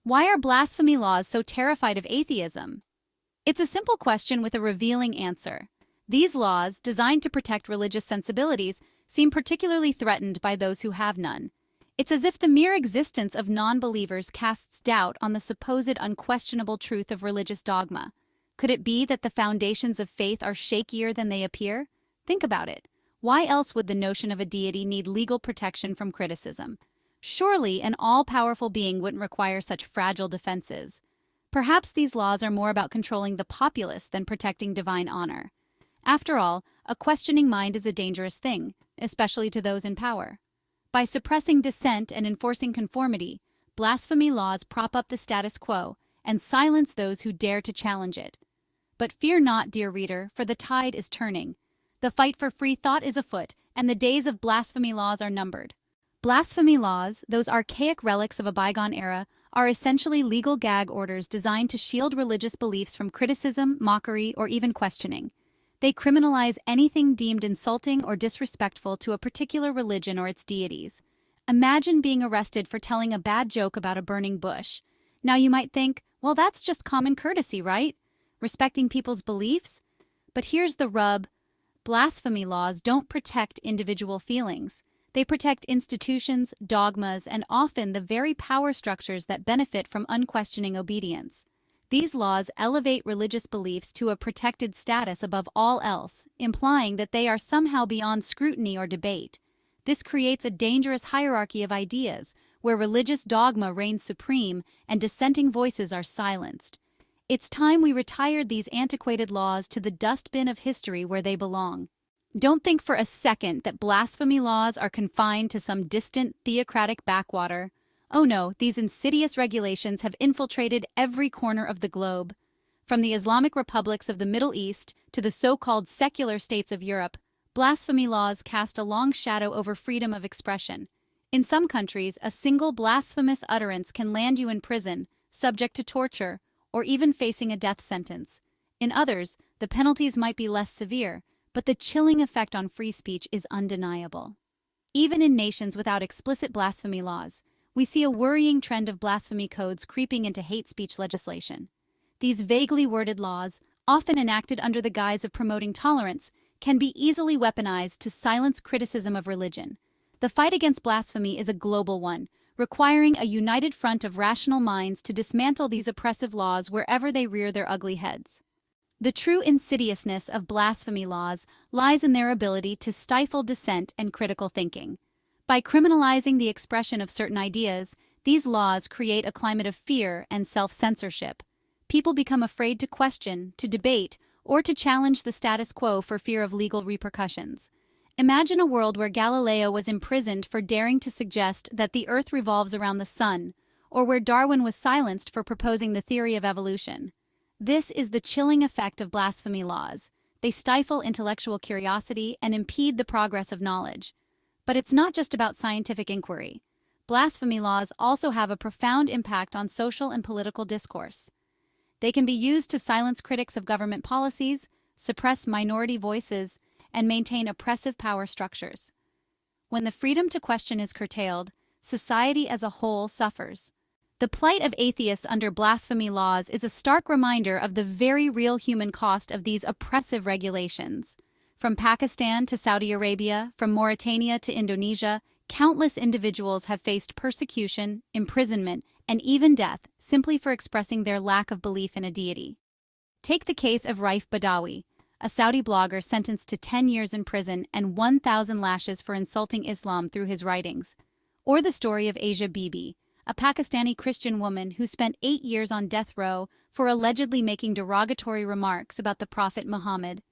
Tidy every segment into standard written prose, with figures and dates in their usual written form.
Why are blasphemy laws so terrified of atheism? It's a simple question with a revealing answer. These laws, designed to protect religious sensibilities, seem particularly threatened by those who have none. It's as if the mere existence of non-believers casts doubt on the supposed unquestionable truth of religious dogma. Could it be that the foundations of faith are shakier than they appear? Think about it. Why else would the notion of a deity need legal protection from criticism? Surely an all-powerful being wouldn't require such fragile defenses. Perhaps these laws are more about controlling the populace than protecting divine honor. After all, a questioning mind is a dangerous thing, especially to those in power. By suppressing dissent and enforcing conformity, blasphemy laws prop up the status quo and silence those who dare to challenge it. But fear not, dear reader, for the tide is turning. The fight for free thought is afoot, and the days of blasphemy laws are numbered. Blasphemy laws, those archaic relics of a bygone era, are essentially legal gag orders designed to shield religious beliefs from criticism, mockery, or even questioning. They criminalize anything deemed insulting or disrespectful to a particular religion or its deities. Imagine being arrested for telling a bad joke about a burning bush. Now you might think, well, that's just common courtesy, right? Respecting people's beliefs? But here's the rub. Blasphemy laws don't protect individual feelings. They protect institutions, dogmas, and often the very power structures that benefit from unquestioning obedience. These laws elevate religious beliefs to a protected status above all else, implying that they are somehow beyond scrutiny or debate. This creates a dangerous hierarchy of ideas, where religious dogma reigns supreme and dissenting voices are silenced. It's time we retired these antiquated laws to the dustbin of history where they belong. Don't think for a second that blasphemy laws are confined to some distant theocratic backwater. Oh no, these insidious regulations have infiltrated every corner of the globe. From the Islamic republics of the Middle East to the so-called secular states of Europe, blasphemy laws cast a long shadow over freedom of expression. In some countries, a single blasphemous utterance can land you in prison, subject to torture, or even facing a death sentence. In others, the penalties might be less severe, but the chilling effect on free speech is undeniable. Even in nations without explicit blasphemy laws, we see a worrying trend of blasphemy codes creeping into hate speech legislation. These vaguely worded laws, often enacted under the guise of promoting tolerance, can be easily weaponized to silence criticism of religion. The fight against blasphemy is a global one, requiring a united front of rational minds to dismantle these oppressive laws wherever they rear their ugly heads. The true insidiousness of blasphemy laws lies in their ability to stifle dissent and critical thinking. By criminalizing the expression of certain ideas, these laws create a climate of fear and self-censorship. People become afraid to question, to debate, or to challenge the status quo for fear of legal repercussions. Imagine a world where Galileo was imprisoned for daring to suggest that the Earth revolves around the sun, or where Darwin was silenced for proposing the theory of evolution. This is the chilling effect of blasphemy laws. They stifle intellectual curiosity and impede the progress of knowledge. But it's not just about scientific inquiry. Blasphemy laws also have a profound impact on social and political discourse. They can be used to silence critics of government policies, suppress minority voices, and maintain oppressive power structures. When the freedom to question is curtailed, society as a whole suffers. The plight of atheists under blasphemy laws is a stark reminder of the very real human cost of these oppressive regulations. From Pakistan to Saudi Arabia, from Mauritania to Indonesia, countless individuals have faced persecution, imprisonment, and even death simply for expressing their lack of belief in a deity. Take the case of Raif Badawi, a Saudi blogger sentenced to 10 years in prison and 1,000 lashes for insulting Islam through his writings. Or the story of Asia Bibi, a Pakistani Christian woman who spent 8 years on death row for allegedly making derogatory remarks about the Prophet Muhammad.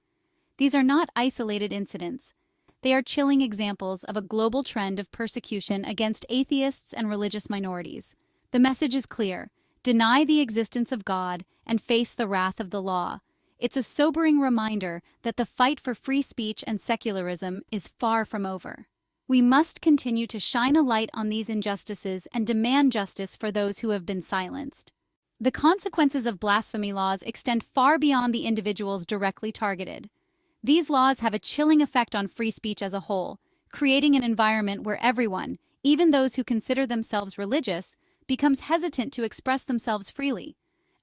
These are not isolated incidents. They are chilling examples of a global trend of persecution against atheists and religious minorities. The message is clear: deny the existence of God and face the wrath of the law. It's a sobering reminder that the fight for free speech and secularism is far from over. We must continue to shine a light on these injustices and demand justice for those who have been silenced. The consequences of blasphemy laws extend far beyond the individuals directly targeted. These laws have a chilling effect on free speech as a whole, creating an environment where everyone, even those who consider themselves religious, becomes hesitant to express themselves freely.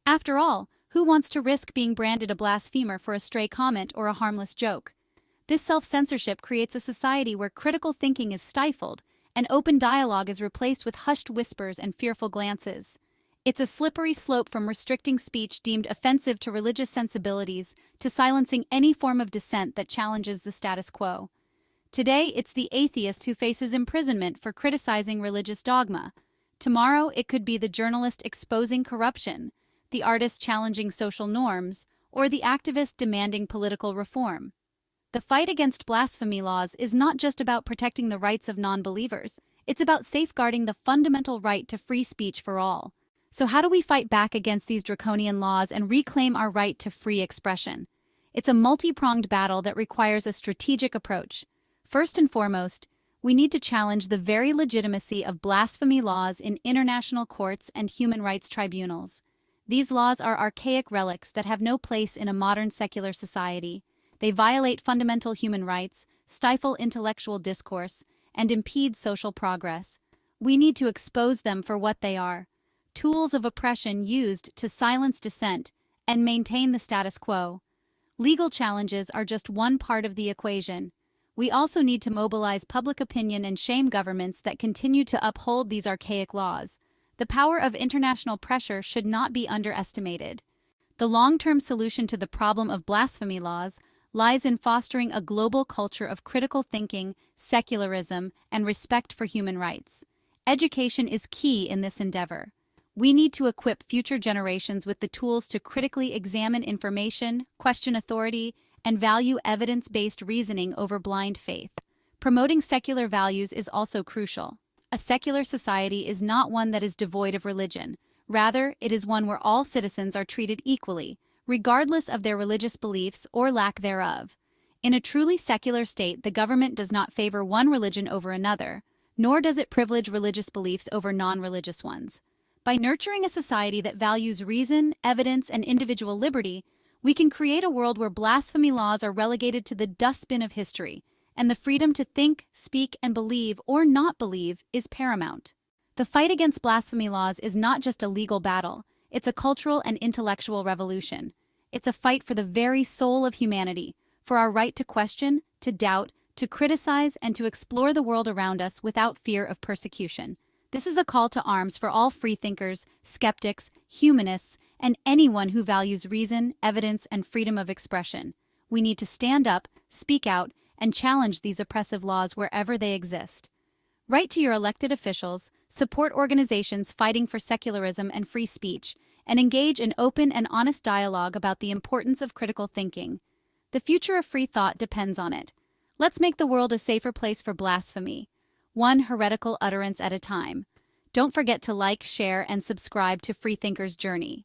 After all, who wants to risk being branded a blasphemer for a stray comment or a harmless joke? This self-censorship creates a society where critical thinking is stifled and open dialogue is replaced with hushed whispers and fearful glances. It's a slippery slope from restricting speech deemed offensive to religious sensibilities to silencing any form of dissent that challenges the status quo. Today, it's the atheist who faces imprisonment for criticizing religious dogma. Tomorrow, it could be the journalist exposing corruption, the artist challenging social norms, or the activist demanding political reform. The fight against blasphemy laws is not just about protecting the rights of non-believers, it's about safeguarding the fundamental right to free speech for all. So how do we fight back against these draconian laws and reclaim our right to free expression? It's a multi-pronged battle that requires a strategic approach. First and foremost, we need to challenge the very legitimacy of blasphemy laws in international courts and human rights tribunals. These laws are archaic relics that have no place in a modern secular society. They violate fundamental human rights, stifle intellectual discourse, and impede social progress. We need to expose them for what they are: tools of oppression used to silence dissent and maintain the status quo. Legal challenges are just one part of the equation. We also need to mobilize public opinion and shame governments that continue to uphold these archaic laws. The power of international pressure should not be underestimated. The long-term solution to the problem of blasphemy laws lies in fostering a global culture of critical thinking, secularism, and respect for human rights. Education is key in this endeavor. We need to equip future generations with the tools to critically examine information, question authority, and value evidence-based reasoning over blind faith. Promoting secular values is also crucial. A secular society is not one that is devoid of religion. Rather, it is one where all citizens are treated equally, regardless of their religious beliefs or lack thereof. In a truly secular state, the government does not favor one religion over another, nor does it privilege religious beliefs over non-religious ones. By nurturing a society that values reason, evidence, and individual liberty, we can create a world where blasphemy laws are relegated to the dustbin of history, and the freedom to think, speak, and believe or not believe is paramount. The fight against blasphemy laws is not just a legal battle, it's a cultural and intellectual revolution. It's a fight for the very soul of humanity, for our right to question, to doubt, to criticize, and to explore the world around us without fear of persecution. This is a call to arms for all freethinkers, skeptics, humanists, and anyone who values reason, evidence, and freedom of expression. We need to stand up, speak out, and challenge these oppressive laws wherever they exist. Write to your elected officials, support organizations fighting for secularism and free speech, and engage in open and honest dialogue about the importance of critical thinking. The future of free thought depends on it. Let's make the world a safer place for blasphemy, one heretical utterance at a time. Don't forget to like, share, and subscribe to Freethinker's Journey.